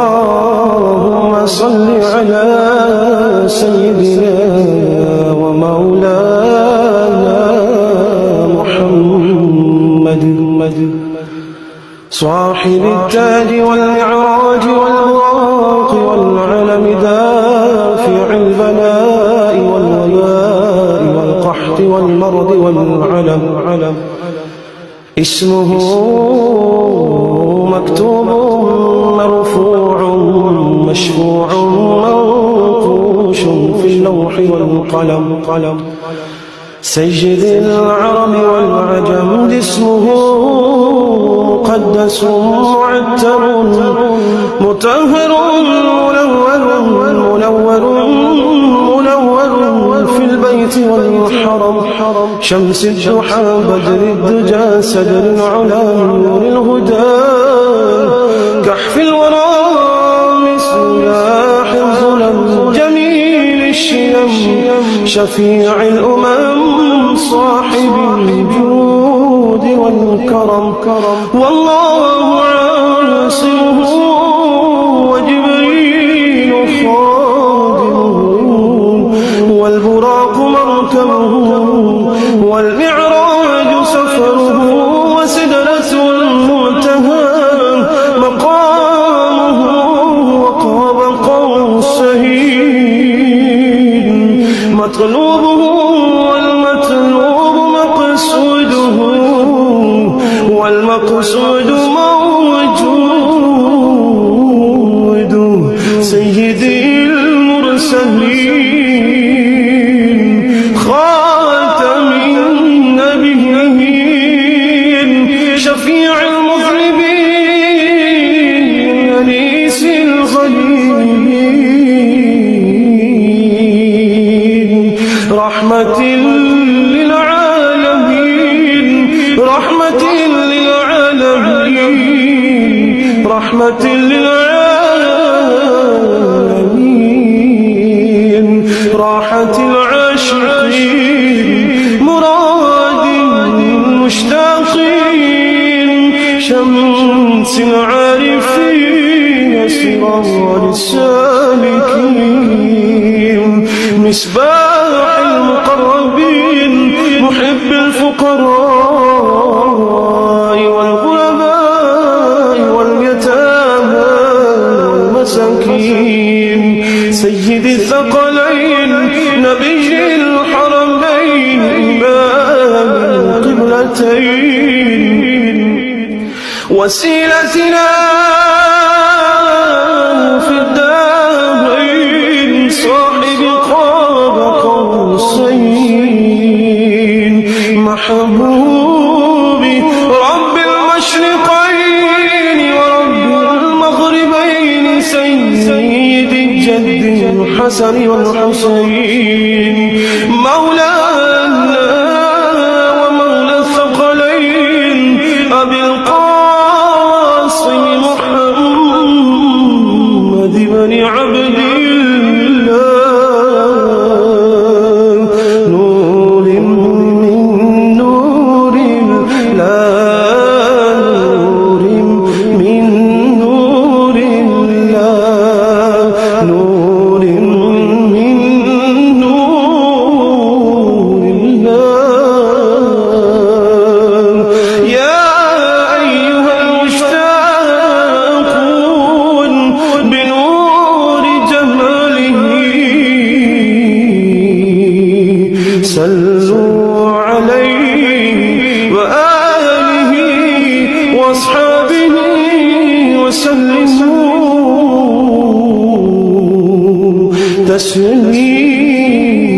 اللهم صل على سيدنا ومولانا محمد صاحب التاج والمعراج والبراق والعلم دافع البلاء والوباء والقحط والمرض والعلم اسمه مكتوب مرفوع مشفوع منقوش في اللوح والقلم سيد العرب والعجم اسمه مقدس معتر مطهر منور في البيت والحرم شمس الضحى بدر الدجى سدر العلا نور الهدى كحف الورى مصباح الظلم جميل الشيم شفيع الأمم صاحب الجود والكرم والله عاصمه وجبريل خادمه والبراق مركبه والمعراج سفره وسدرة المنتهى مقامه وقاب قوسين مطلوبه والمطلوب مقصوده والمقصود موجود سيدي المرسلين خاتم النبيين شفيع المذنبين أنيس الغليلين رحمة للعالمين رحمة للعالمين رحمة للعالمين راحة العاشقين مراد المشتاقين شمس العارفين سرار السالكين مصباح المقربين محب الفقراء والغرباء واليتامى والمساكين سيد الثقلين نبي الحرمين إمام القبلتين وسيلتنا في الدارين صاحب قاب قوسين محبوبي رب المشرقين ورب المغربين سيد الجد الحسن والحسين مولانا ومولى الثقلين أبي القاسم محمد بن عبد الله نور من نور الله نور من نور الله نور من نور الله يا أيها المشتاقون بنور جماله صلوا عليه وآله وأصحابه وسلموا تسليما